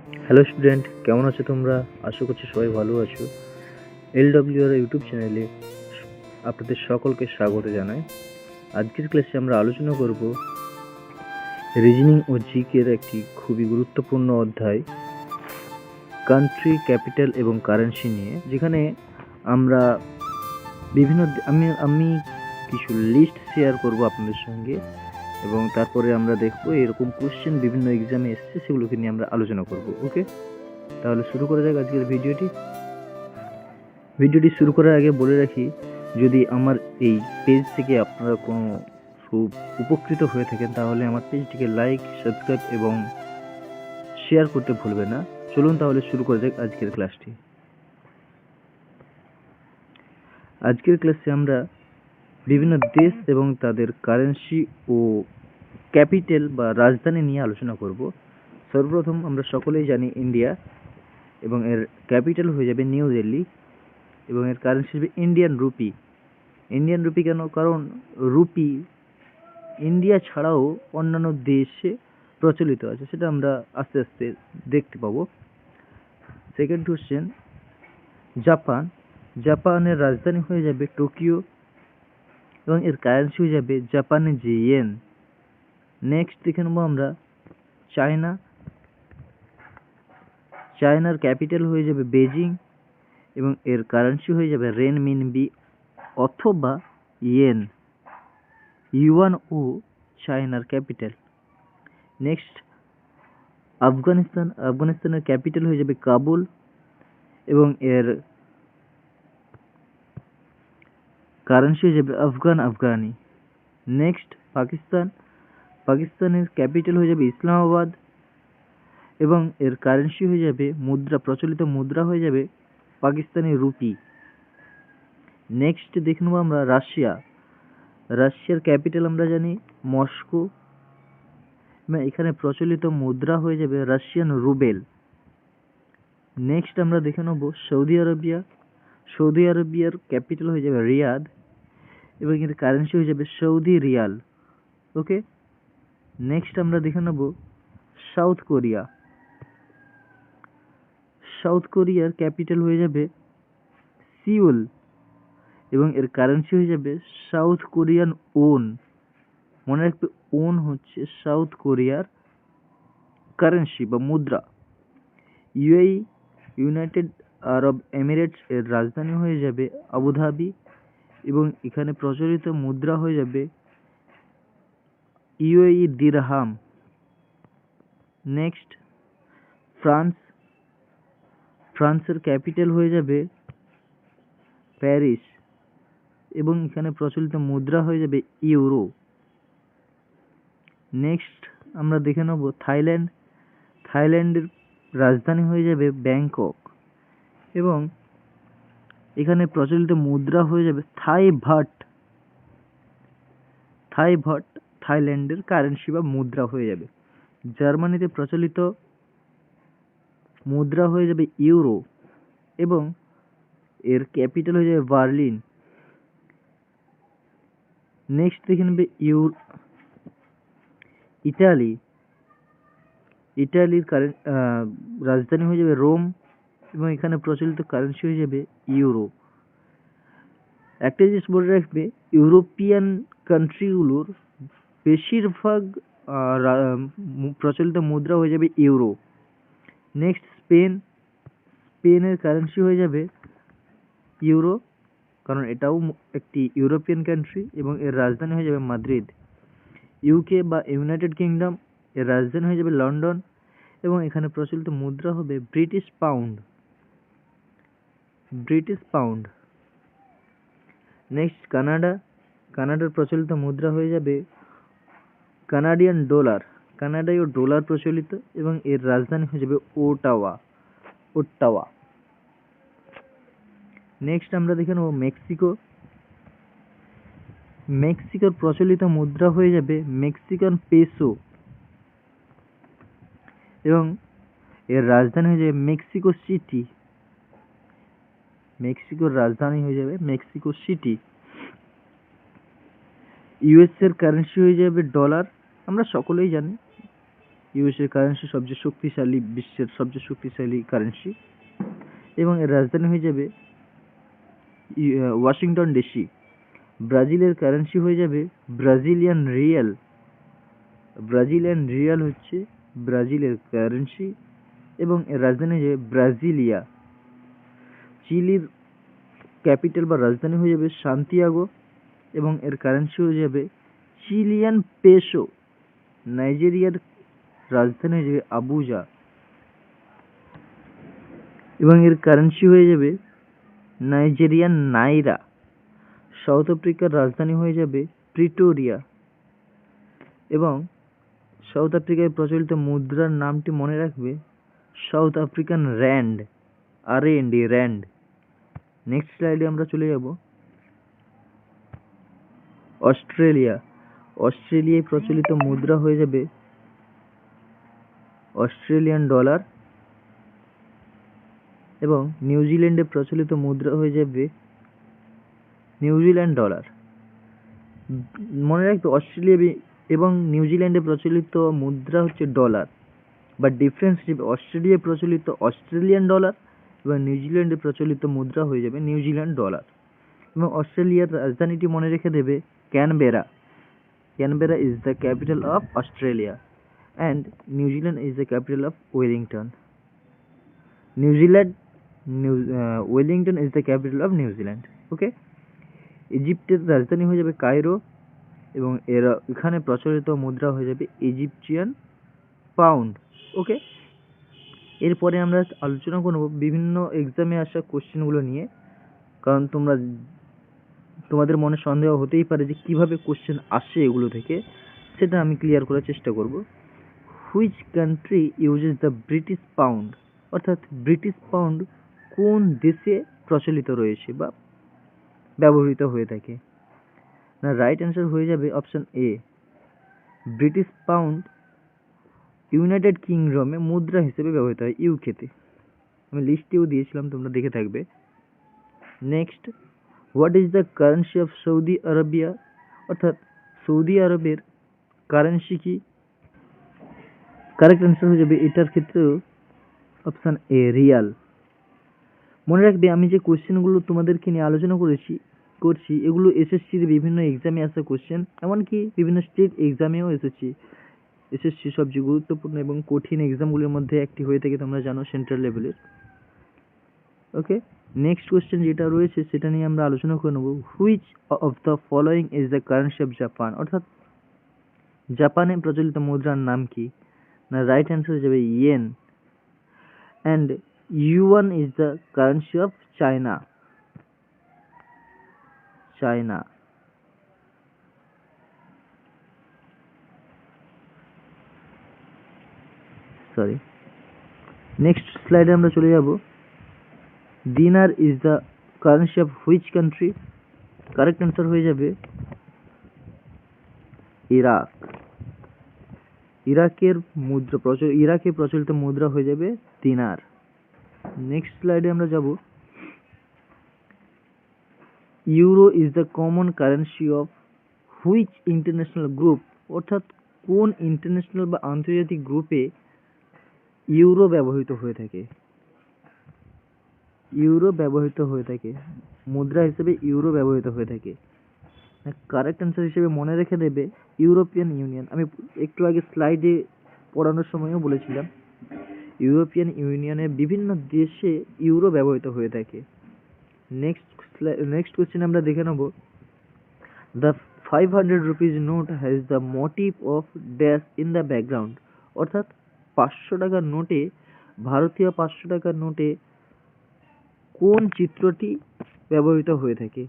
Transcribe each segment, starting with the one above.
Hello student, কেমন আছো তোমরা? আশা করছি সবাই ভালো আছো। LWR ইউটিউব চ্যানেলে আপনাদের সকলকে স্বাগত জানাই। আজকের ক্লাসে আমরা আলোচনা করব রিজনিং ও জিকের একটি খুবই গুরুত্বপূর্ণ অধ্যায়, কান্ট্রি, ক্যাপিটাল এবং কারেন্সি নিয়ে, যেখানে আমরা আমি কিছু লিস্ট শেয়ার করব আপনাদের সঙ্গে, এবং তারপরে আমরা দেখবো এরকম কোশ্চেন বিভিন্ন এক্সামে এসছে, সেগুলোকে নিয়ে আমরা আলোচনা করব। ওকে, তাহলে শুরু করা যাক আজকের ভিডিওটি শুরু করার আগে বলে রাখি, যদি আমার এই পেজ থেকে আপনারা কোনো উপকৃত হয়ে থাকেন তাহলে আমার পেজটিকে লাইক, সাবস্ক্রাইব এবং শেয়ার করতে ভুলবেন না। চলুন তাহলে শুরু করা যাক আজকের ক্লাসটি। আজকের ক্লাসে আমরা বিভিন্ন দেশ এবং তাদের কারেন্সি ও ক্যাপিটাল বা রাজধানী নিয়ে আলোচনা করব। সর্বপ্রথম আমরা সকলেই জানি ইন্ডিয়া, এবং এর ক্যাপিটাল হয়ে যাবে নিউ দিল্লি, এবং এর কারেন্সি হবে ইন্ডিয়ান রুপি। ইন্ডিয়ান রুপি কেন? কারণ রুপি ইন্ডিয়া ছাড়াও অন্যান্য দেশে প্রচলিত আছে, সেটা আমরা আস্তে আস্তে দেখতে পাবো। Second question, Japan. জাপানের রাজধানী হয়ে যাবে টোকিও, এবং এর কারেন্সি হয়ে যাবে জাপানিজ ইয়েন। নেক্সট দেখে নেবো আমরা চায়না। চায়নার ক্যাপিটাল হয়ে যাবে বেজিং, এবং এর কারেন্সি হয়ে যাবে রেনমিনবি অথবা ইয়েন। ইউয়ান ও চায়নার ক্যাপিটাল। নেক্সট আফগানিস্তান। আফগানিস্তানের ক্যাপিটাল হয়ে যাবে কাবুল, এবং এর কারেন্সি হয়ে যাবে আফগানি। নেক্সট পাকিস্তান। পাকিস্তানের ক্যাপিটাল হয়ে যাবে ইসলামাবাদ, এবং এর কারেন্সি হয়ে যাবে প্রচলিত মুদ্রা হয়ে যাবে পাকিস্তানি রুপি। নেক্সট দেখে নেবো আমরা রাশিয়া। রাশিয়ার ক্যাপিটাল আমরা জানি মস্কো, এখানে প্রচলিত মুদ্রা হয়ে যাবে রাশিয়ান রুবেল। নেক্সট আমরা দেখে নেব সৌদি আরবিয়া। সৌদি আরবিয়ার ক্যাপিটাল হয়ে যাবে রিয়াদ, এবং এর কারেন্সি হয়ে যাবে সৌদি রিয়াল। ওকে, নেক্সট আমরা দেখে নেব সাউথ কোরিয়া। সাউথ কোরিয়ার ক্যাপিটাল হয়ে যাবে সিউল, এবং এর কারেন্সি হয়ে যাবে সাউথ কোরিয়ান ওন। মনে রাখবে, ওন হচ্ছে সাউথ কোরিয়ার কারেন্সি বা মুদ্রা। ইউএই, ইউনাইটেড আরব এমিরেটস, এর রাজধানী হয়ে যাবে আবুধাবি, এবং এখানে প্রচলিত মুদ্রা হয়ে যাবে ইউএই দিরহাম। Next France. ফ্রান্সের ক্যাপিটাল হয়ে যাবে প্যারিস, এবং এখানে প্রচলিত মুদ্রা হয়ে যাবে ইউরো। নেক্সট আমরা দেখে নেব থাইল্যান্ড। থাইল্যান্ডের রাজধানী হয়ে যাবে ব্যাংকক, এবং এখানে প্রচলিত মুদ্রা হয়ে যাবে থাই ভাট। থাইল্যান্ডের কারেন্সি বা মুদ্রা হয়ে যাবে। জার্মানিতে প্রচলিত মুদ্রা হয়ে যাবে ইউরো, এবং এর ক্যাপিটাল হয়ে যাবে বার্লিন। নেক্সট দেখে নেবে ইটালি। ইটালির রাজধানী হয়ে যাবে রোম, এবং এখানে প্রচলিত কারেন্সি হয়ে যাবে ইউরো। একটা জিনিস বলে রাখবে, ইউরোপিয়ান কান্ট্রিগুলোর বেশিরভাগ প্রচলিত মুদ্রা হয়ে যাবে ইউরো। Next Spain. স্পেনের কারেন্সি হয়ে যাবে ইউরো, কারণ এটাও একটি ইউরোপিয়ান কান্ট্রি, এবং এর রাজধানী হয়ে যাবে মাদ্রিদ। ইউকে বা ইউনাইটেড কিংডম, এর রাজধানী হয়ে যাবে লন্ডন, এবং এখানে প্রচলিত মুদ্রা হবে ব্রিটিশ পাউন্ড। Next Canada. কানাডার প্রচলিত মুদ্রা হয়ে যাবে কানাডিয়ান ডলার। কানাডায় ডলার প্রচলিত, এবং এর রাজধানী হয়ে যাবে ওট্টাওয়া। নেক্সট আমরা দেখে নেব মেক্সিকো। মেক্সিকোর প্রচলিত মুদ্রা হয়ে যাবে মেক্সিকান পেসো, এবং এর রাজধানী হয়ে যাবে মেক্সিকো সিটি। মেক্সিকোর রাজধানী হয়ে যাবে মেক্সিকো সিটি। ইউএস এর কারেন্সি হয়ে যাবে ডলার, আমরা সকলেই জানি ইউএস এর কারেন্সি সবচেয়ে শক্তিশালী, বিশ্বের সবচেয়ে শক্তিশালী কারেন্সি, এবং এর রাজধানী হয়ে যাবে ওয়াশিংটন ডিসি। ব্রাজিলের কারেন্সি হয়ে যাবে ব্রাজিলিয়ান রিয়াল। ব্রাজিলিয়ান রিয়াল হচ্ছে ব্রাজিলের কারেন্সি এবং এর রাজধানী হয়ে যাবে ব্রাজিলিয়া। চিলির ক্যাপিটাল বা রাজধানী হয়ে যাবে সান্তিয়াগো এবং এর কারেন্সি হয়ে যাবে চিলিয়ান পেসো। নাইজেরিয়ার রাজধানী হয়ে যাবে আবুজা এবং এর কারেন্সি হয়ে যাবে নাইজেরিয়ান নাইরা। সাউথ আফ্রিকার রাজধানী হয়ে যাবে প্রিটোরিয়া এবং সাউথ আফ্রিকায় প্রচলিত মুদ্রার নামটি মনে রাখবে south African RAND, RAND, RAND. Next স্লাইডে আমরা চলে যাব অস্ট্রেলিয়া। অস্ট্রেলিয়ায় প্রচলিত মুদ্রা হয়ে যাবে অস্ট্রেলিয়ান ডলার এবং নিউজিল্যান্ডে প্রচলিত মুদ্রা হয়ে যাবে নিউজিল্যান্ড ডলার। মনে রাখবে অস্ট্রেলিয়া এবং নিউজিল্যান্ডে প্রচলিত মুদ্রা হচ্ছে ডলার, বাট ডিফারেন্স হিসেবে অস্ট্রেলিয়ায় প্রচলিত অস্ট্রেলিয়ান ডলার এবং নিউজিল্যান্ডে প্রচলিত মুদ্রা হয়ে যাবে নিউজিল্যান্ড ডলার। এবং অস্ট্রেলিয়ার রাজধানীটি মনে রেখে দেবে Canberra. Canberra is the capital of Australia and New Zealand is the capital of Wellington. Wellington is the capital of New Zealand. Okay. ইজিপ্টের রাজধানী হয়ে যাবে কায়রো এবং এখানে প্রচলিত মুদ্রা হয়ে যাবে ইজিপটিয়ান পাউন্ড। ওকে। এরপরে আমরা আলোচনা করব বিভিন্ন এক্সামে আসা কোশ্চেনগুলো নিয়ে, কারণ তোমাদের মনে সন্দেহ হতেই পারে যে কিভাবে কোশ্চেন আসে এগুলো থেকে, সেটা আমি ক্লিয়ার করার চেষ্টা করব। Which country uses the British pound, অর্থাৎ ব্রিটিশ পাউন্ড কোন দেশে প্রচলিত রয়েছে বা ব্যবহৃত হয়ে থাকে? না, রাইট অ্যান্সার হয়ে যাবে option A, British pound United কিংডমে মুদ্রা হিসেবে ব্যবহৃত হয়, ইউকেতে। আমি লিস্টেও দিয়েছিলাম, তোমরা দেখে থাকবে। Next, what is the currency of Saudi Arabia, অর্থাৎ সৌদি আরবের কারেন্সি কি? কারেক্ট অ্যান্সার হয়ে যাবে এটার ক্ষেত্রেও অপশন এ, রিয়াল। মনে রাখবে আমি যে কোশ্চেনগুলো তোমাদেরকে নিয়ে আলোচনা করছি এগুলো এসএসসির বিভিন্ন এক্সামে আসা কোশ্চেন, এমনকি বিভিন্ন স্টেট এক্সামেও এসএসসি সবচেয়ে গুরুত্বপূর্ণ এবং কঠিন এক্সামগুলোর মধ্যে একটি হয়ে থাকে, তোমরা জানো, সেন্ট্রাল লেভেলের। ওকে। নেক্সট কোশ্চেন যেটা রয়েছে সেটা নিয়ে আমরা আলোচনা করে নেব। Which of the following is the currency of Japan, অর্থাৎ জাপানে প্রচলিত মুদ্রার নাম কি? না, রাইট অ্যান্সার হয়ে যাবে yen. And yuan is the currency of China. Sorry. Next স্লাইডে আমরা চলে যাব। Dinar is the currency of which country? Correct answer হয়ে যাবে ইরাক। ইরাকে প্রচলিত মুদ্রা হয়ে যাবে দিনার। নেক্সট স্লাইডে আমরা যাব। Euro is the common currency of which international group, অর্থাৎ কোন ইন্টারন্যাশনাল বা আন্তর্জাতিক গ্রুপে ইউরো ব্যবহৃত হয়ে থাকে? মুদ্রা হিসেবে ইউরো ব্যবহৃত হয়ে থাকে। কারেক্ট অ্যান্সার হিসেবে মনে রেখে দেবে ইউরোপিয়ান ইউনিয়ন। আমি একটু আগে স্লাইডে পড়ানোর সময়ও বলেছিলাম ইউরোপিয়ান ইউনিয়নের বিভিন্ন দেশে ইউরো ব্যবহৃত হয়ে থাকে। নেক্সট কোশ্চেন আমরা দেখে নেব। The 500 rupees note has the motive of dash in the background, অর্থাৎ 500 টাকার নোটে, ভারতীয় 500 টাকার নোটে কোন চিত্রটি ব্যবহৃত হয়ে থাকে?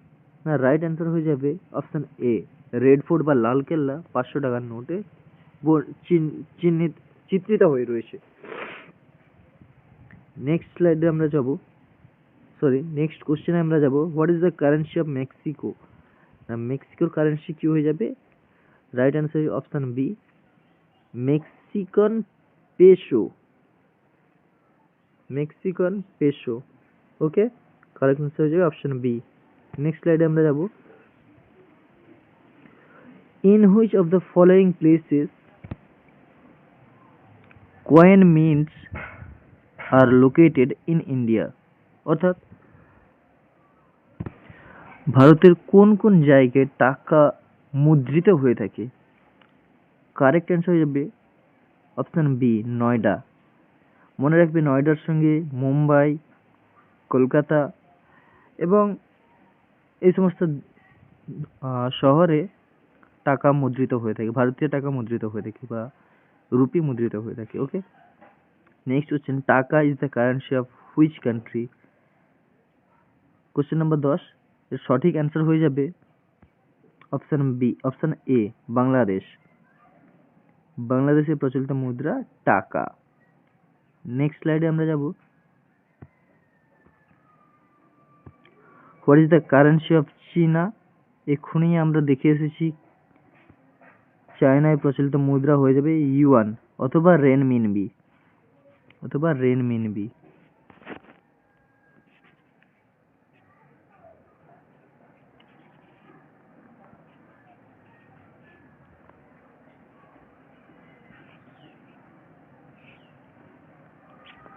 না, রাইট অ্যান্সার হয়ে যাবে অপশন এ, রেড ফোর্ট বা লাল কেল্লা 500 টাকার নোটে চিত্রিত হয়ে রয়েছে। নেক্সট কোশ্চেনে আমরা যাব। What is the currency of Mexico? না, মেক্সিকোর কারেন্সি কি হয়ে যাবে? Right answer option B, Mexican peso. Okay, correct answer হয়ে যাবে অপশন বি। নেক্সট স্লাইডে আমরা যাব। In which of the following places coin mints are located in India, অর্থাৎ ভারতের কোন কোন জায়গায় টাকা মুদ্রিত হয়ে থাকে? কারেক্ট অ্যান্সার হয়ে যাবে অপশন বি, নয়ডা। মনে রাখবে নয়ডার সঙ্গে মুম্বাই, কলকাতা এবং এই সমস্ত শহরে টাকা মুদ্রিত হয়ে থাকে, ভারতীয় টাকা মুদ্রিত হয়ে থাকে বা রুপি মুদ্রিত হয়ে থাকে। Okay, next question, taka is the currency of which country? Question number 10, এর সঠিক অ্যান্সার হয়ে যাবে option B, option A, Bangladesh. বাংলাদেশের প্রচলিত মুদ্রা টাকা। নেক্সট স্লাইডে আমরা যাব, what is the currency of China? এক্ষুনি আমরা দেখে এসেছি চায়নায় প্রচলিত মুদ্রা হয়ে যাবে ইউয়ান অথবা রেনমিনবি, অথবা রেনমিনবি।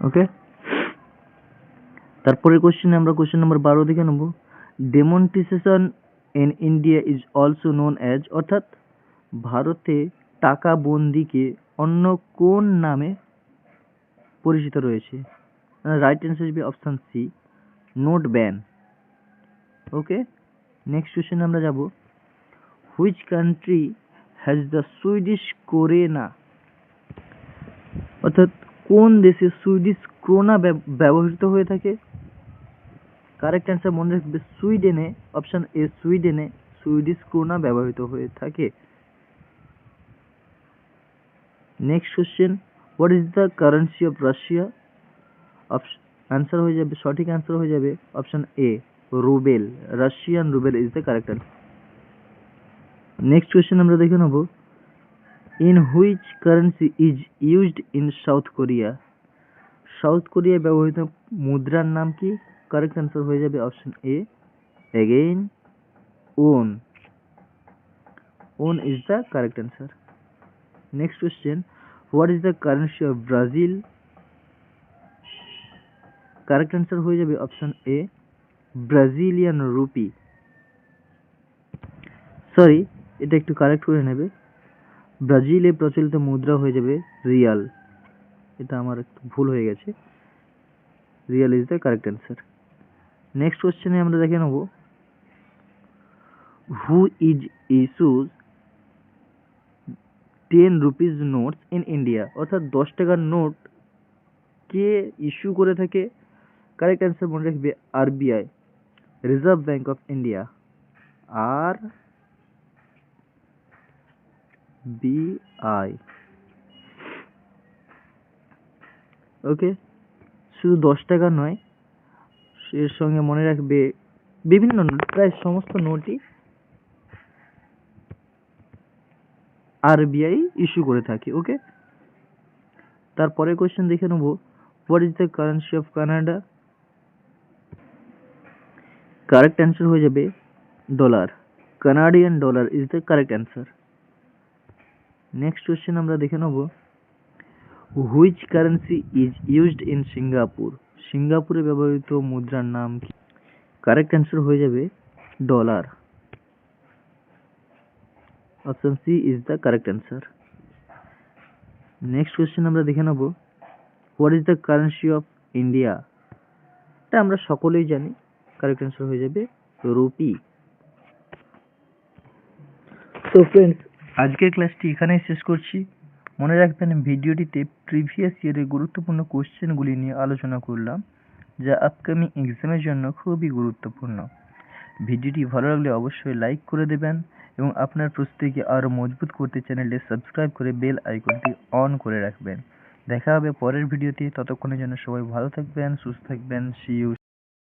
ওকে, তারপরে কোশ্চেনে আমরা কোশ্চেন নাম্বার 12 দেখে নেব। Demonetisation in India is also known as, অর্থাৎ ভারতে টাকা বন্দিকে অন্য কোন নামে পরিচিত রয়েছে? রাইট অ্যান্সার হবে option C, note ban. Okay, next কোশ্চেনে আমরা যাব, which country has the Swedish krona? অর্থাৎ কোন দেশে সুইডিশ ক্রোনা ব্যবহৃত হয়ে থাকে? কারেক্ট অ্যান্সার মনে রাখবে সুইডেনে, অপশন এ, সুইডেনে সুইডিশ ক্রোনা ব্যবহৃত হয়ে থাকে। Next question, what is the currency of Russia? Answer হয়ে যাবে, সঠিক আনসার হয়ে যাবে option A, rouble. Russian rouble is the correct answer. Next question আমরা দেখে নেব, in which currency is used in South Korea? South কোরিয়ায় ব্যবহৃত মুদ্রার নাম কি? কারেক্ট আনসার হয়ে যাবে option A, again won. Won is the correct answer. Next question, what is the currency of Brazil? Correct answer হয়ে যাবে অপশন এ, Brazilian rupee. Sorry, এটা একটু কারেক্ট করে নেবে, ব্রাজিলে প্রচলিত মুদ্রা হয়ে যাবে রিয়াল। এটা আমার একটু ভুল হয়ে গেছে, Real is the correct answer. Next কোশ্চেনে আমরা দেখে নেব, who is issues 10 rupees notes in India? অর্থাৎ 10 টাকার নোট কে ইস্যু করে থাকে? কারেক্ট অ্যান্সার মনে রাখবে RBI, Reserve Bank of India, R BI. Okay, শুধু 10 টাকা নয়, এর সঙ্গে মনে রাখবে বিভিন্ন নোট, প্রায় সমস্ত নোটই আরবিআই ইস্যু করে থাকে। ওকে, তারপরে কোশ্চেন দেখে নেব, what is the currency of Canada? Correct answer হয়ে যাবে dollar, Canadian dollar is the correct answer. Next question আমরা দেখে নেব, which currency is used in Singapore? সিঙ্গাপুরে ব্যবহৃত মুদ্রার নাম কি? কারেক্ট অ্যান্সার হয়ে যাবে dollar, option C is the correct answer. Next question আমরা দেখে নেব, what is the currency of India? এটা আমরা সকলেই জানি, কারেক্ট অ্যান্সার হয়ে যাবে রুপি। তো ফ্রেন্ডস, আজকের ক্লাসটি এখানেই শেষ করছি। মনে রাখবেন ভিডিওটিতে প্রিভিয়াস ইয়ারের গুরুত্বপূর্ণ কোশ্চেনগুলি নিয়ে আলোচনা করলাম, যা আপকামিং এক্সামের জন্য খুবই গুরুত্বপূর্ণ। ভিডিওটি ভালো লাগলে অবশ্যই লাইক করে দেবেন এবং আপনার প্রস্তুতিকে আরও মজবুত করতে চ্যানেলটি সাবস্ক্রাইব করে বেল আইকনটি অন করে রাখবেন। দেখা হবে পরের ভিডিওতে, ততক্ষণের জন্য সবাই ভালো থাকবেন, সুস্থ থাকবেন। See you.